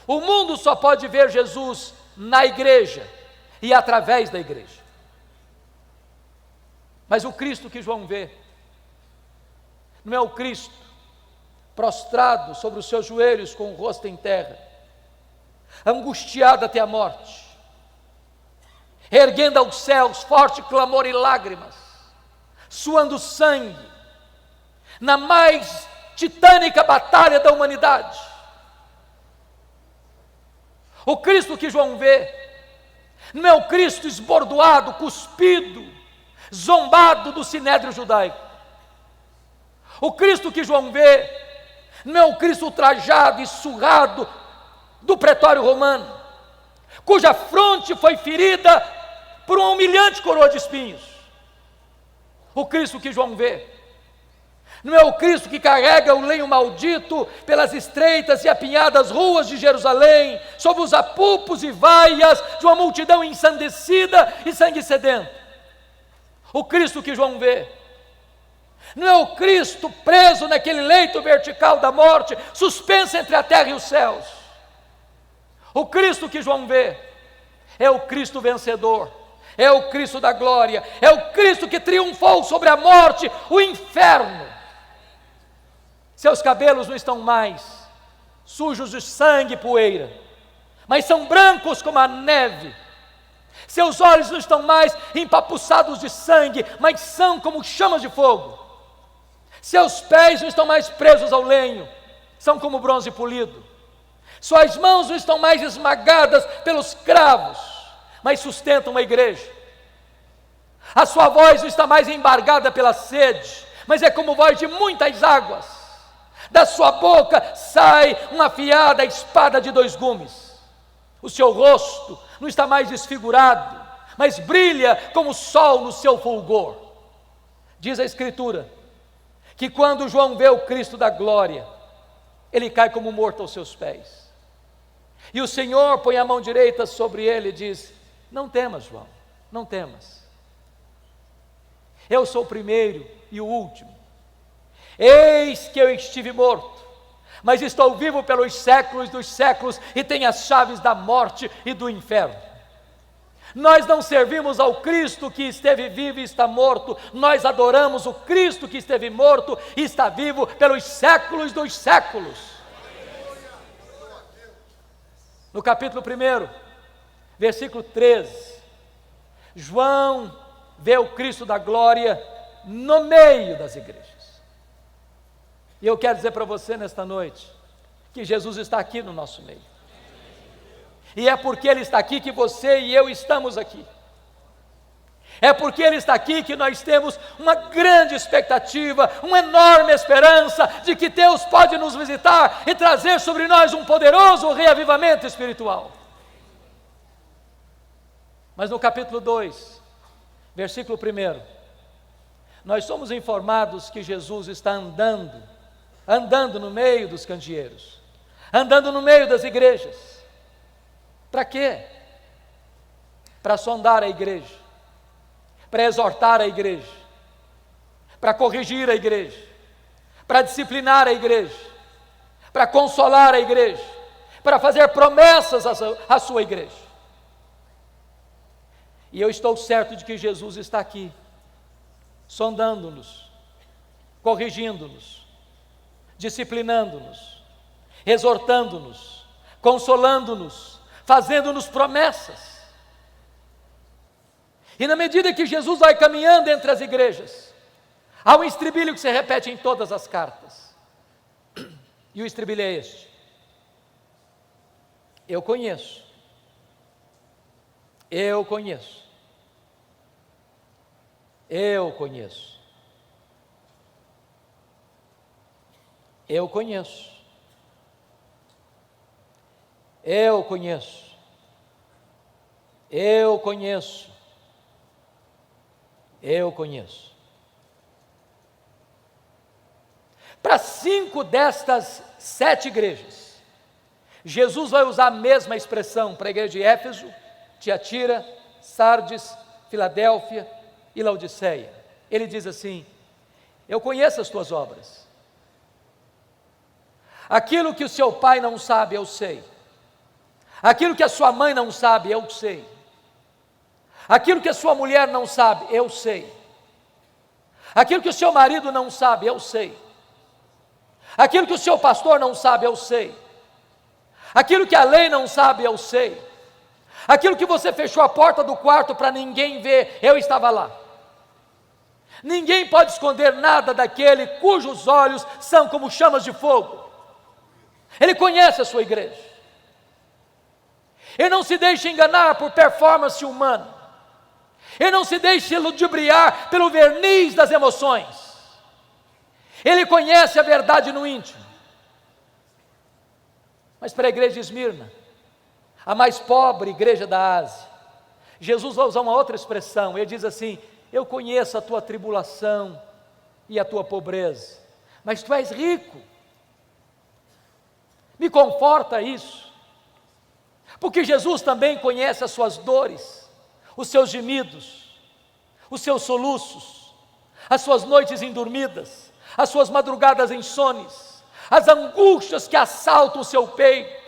O mundo só pode ver Jesus na igreja e através da igreja. Mas o Cristo que João vê, não é o Cristo prostrado sobre os seus joelhos com o rosto em terra, angustiado até a morte, erguendo aos céus forte clamor e lágrimas, suando sangue, na mais titânica batalha da humanidade. O Cristo que João vê, não é o Cristo esbordoado, cuspido, zombado do sinédrio judaico. O Cristo que João vê, não é o Cristo ultrajado e surrado do pretório romano, cuja fronte foi ferida por uma humilhante coroa de espinhos. O Cristo que João vê, não é o Cristo que carrega o lenho maldito pelas estreitas e apinhadas ruas de Jerusalém, sob os apupos e vaias de uma multidão ensandecida e sangue sedento. O Cristo que João vê, não é o Cristo preso naquele leito vertical da morte, suspenso entre a terra e os céus. O Cristo que João vê, é o Cristo vencedor, é o Cristo da glória, é o Cristo que triunfou sobre a morte, o inferno. Seus cabelos não estão mais sujos de sangue e poeira, mas são brancos como a neve. Seus olhos não estão mais empapuçados de sangue, mas são como chamas de fogo. Seus pés não estão mais presos ao lenho, são como bronze polido. Suas mãos não estão mais esmagadas pelos cravos, mas sustentam a igreja. A sua voz não está mais embargada pela sede, mas é como voz de muitas águas. Da sua boca sai uma afiada espada de 2 gumes. O seu rosto não está mais desfigurado, mas brilha como o sol no seu fulgor. Diz a Escritura que quando João vê o Cristo da glória, ele cai como morto aos seus pés. E o Senhor põe a mão direita sobre ele e diz: não temas, João, não temas. Eu sou o primeiro e o último. Eis que eu estive morto, mas estou vivo pelos séculos dos séculos e tenho as chaves da morte e do inferno. Nós não servimos ao Cristo que esteve vivo e está morto, nós adoramos o Cristo que esteve morto e está vivo pelos séculos dos séculos. No capítulo 1, versículo 13, João vê o Cristo da glória no meio das igrejas. E eu quero dizer para você nesta noite, que Jesus está aqui no nosso meio. E é porque Ele está aqui que você e eu estamos aqui. É porque Ele está aqui que nós temos uma grande expectativa, uma enorme esperança de que Deus pode nos visitar e trazer sobre nós um poderoso reavivamento espiritual. Mas no capítulo 2, versículo 1, nós somos informados que Jesus está andando no meio dos candeeiros, andando no meio das igrejas. Para quê? Para sondar a igreja, para exortar a igreja, para corrigir a igreja, para disciplinar a igreja, para consolar a igreja, para fazer promessas à sua igreja. E eu estou certo de que Jesus está aqui, sondando-nos, corrigindo-nos, disciplinando-nos, exortando-nos, consolando-nos, fazendo-nos promessas. E na medida que Jesus vai caminhando entre as igrejas, há um estribilho que se repete em todas as cartas. E o estribilho é este: eu conheço, eu conheço, eu conheço, eu conheço, eu conheço, eu conheço, eu conheço. Para 5 destas 7 igrejas, Jesus vai usar a mesma expressão para a igreja de Éfeso, Tiatira, Sardes, Filadélfia e Laodiceia. Ele diz assim: eu conheço as tuas obras. Aquilo que o seu pai não sabe, eu sei. Aquilo que a sua mãe não sabe, eu sei. Aquilo que a sua mulher não sabe, eu sei. Aquilo que o seu marido não sabe, eu sei. Aquilo que o seu pastor não sabe, eu sei. Aquilo que a lei não sabe, eu sei. Aquilo que você fechou a porta do quarto para ninguém ver, eu estava lá. Ninguém pode esconder nada daquele cujos olhos são como chamas de fogo. Ele conhece a sua igreja. Ele não se deixa enganar por performance humana. Ele não se deixa ludibriar pelo verniz das emoções. Ele conhece a verdade no íntimo. Mas para a igreja de Esmirna, a mais pobre igreja da Ásia, Jesus vai usar uma outra expressão. Ele diz assim: eu conheço a tua tribulação e a tua pobreza, mas tu és rico. Me conforta isso, porque Jesus também conhece as suas dores, os seus gemidos, os seus soluços, as suas noites indormidas, as suas madrugadas insones, as angústias que assaltam o seu peito,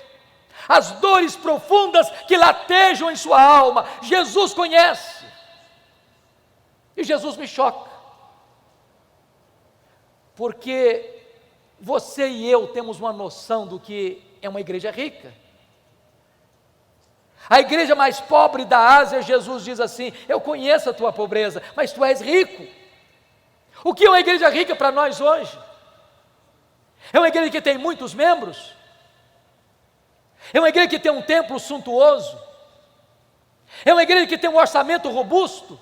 as dores profundas que latejam em sua alma. Jesus conhece. E Jesus me choca, porque você e eu temos uma noção do que é uma igreja rica. A igreja mais pobre da Ásia, Jesus diz assim: eu conheço a tua pobreza, mas tu és rico. O que é uma igreja rica para nós hoje? É uma igreja que tem muitos membros? É uma igreja que tem um templo suntuoso? É uma igreja que tem um orçamento robusto?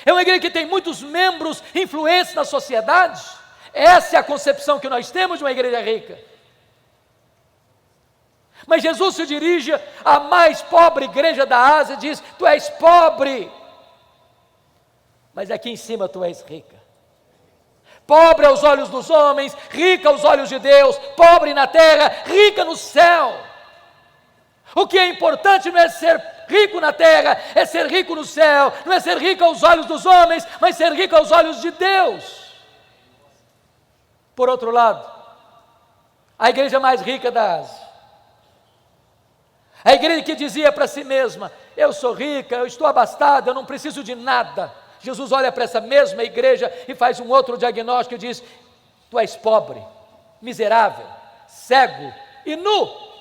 É uma igreja que tem muitos membros influentes na sociedade? Essa é a concepção que nós temos de uma igreja rica. Mas Jesus se dirige à mais pobre igreja da Ásia e diz: tu és pobre, mas aqui em cima tu és rica. Pobre aos olhos dos homens, rica aos olhos de Deus, pobre na terra, rica no céu. O que é importante não é ser rico na terra, é ser rico no céu. Não é ser rico aos olhos dos homens, mas ser rico aos olhos de Deus. Por outro lado, a igreja mais rica da Ásia, a igreja que dizia para si mesma: eu sou rica, eu estou abastada, eu não preciso de nada. Jesus olha para essa mesma igreja e faz um outro diagnóstico e diz: tu és pobre, miserável, cego e nu.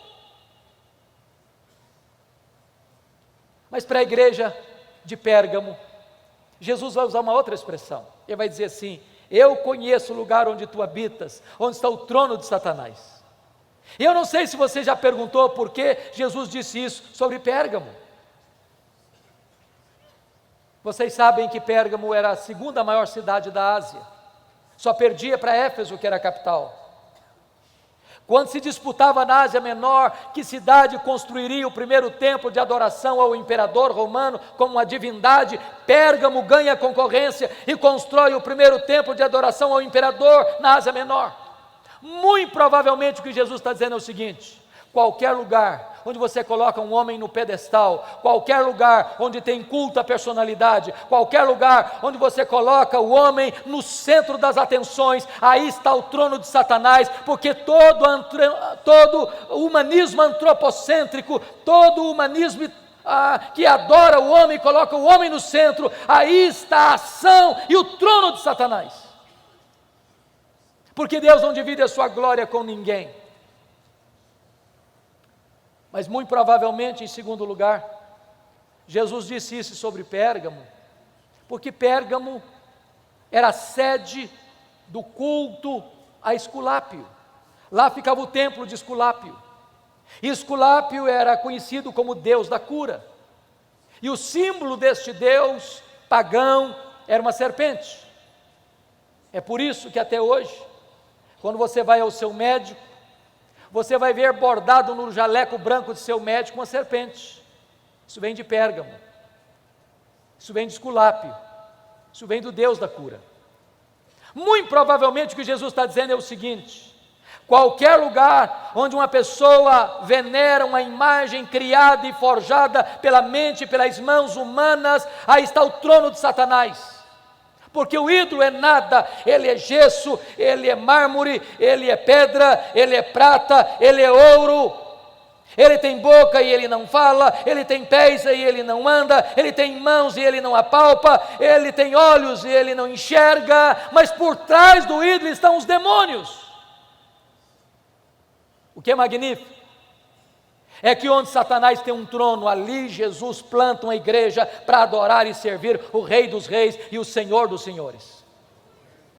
Mas para a igreja de Pérgamo, Jesus vai usar uma outra expressão. Ele vai dizer assim: eu conheço o lugar onde tu habitas, onde está o trono de Satanás. E eu não sei se você já perguntou por que Jesus disse isso sobre Pérgamo. Vocês sabem que Pérgamo era a segunda maior cidade da Ásia, só perdia para Éfeso, que era a capital. Quando se disputava na Ásia Menor que cidade construiria o primeiro templo de adoração ao imperador romano como uma divindade, Pérgamo ganha concorrência e constrói o primeiro templo de adoração ao imperador na Ásia Menor. Muito provavelmente o que Jesus está dizendo é o seguinte: qualquer lugar onde você coloca um homem no pedestal, qualquer lugar onde tem culto à personalidade, qualquer lugar onde você coloca o homem no centro das atenções, aí está o trono de Satanás, porque todo o humanismo antropocêntrico, todo o humanismo que adora o homem, coloca o homem no centro, aí está a ação e o trono de Satanás. Porque Deus não divide a sua glória com ninguém. Mas muito provavelmente, em segundo lugar, Jesus disse isso sobre Pérgamo, porque Pérgamo era a sede do culto a Esculápio. Lá ficava o templo de Esculápio. E Esculápio era conhecido como Deus da cura. E o símbolo deste Deus pagão era uma serpente. É por isso que até hoje, quando você vai ao seu médico, você vai ver bordado no jaleco branco de seu médico uma serpente. Isso vem de Pérgamo. Isso vem de Esculápio. Isso vem do Deus da cura. Muito provavelmente o que Jesus está dizendo é o seguinte: qualquer lugar onde uma pessoa venera uma imagem criada e forjada pela mente, pelas mãos humanas, aí está o trono de Satanás. Porque o ídolo é nada, ele é gesso, ele é mármore, ele é pedra, ele é prata, ele é ouro. Ele tem boca e ele não fala, ele tem pés e ele não anda, ele tem mãos e ele não apalpa, ele tem olhos e ele não enxerga, mas por trás do ídolo estão os demônios. O que é magnífico é que onde Satanás tem um trono, ali Jesus planta uma igreja para adorar e servir o Rei dos Reis e o Senhor dos Senhores.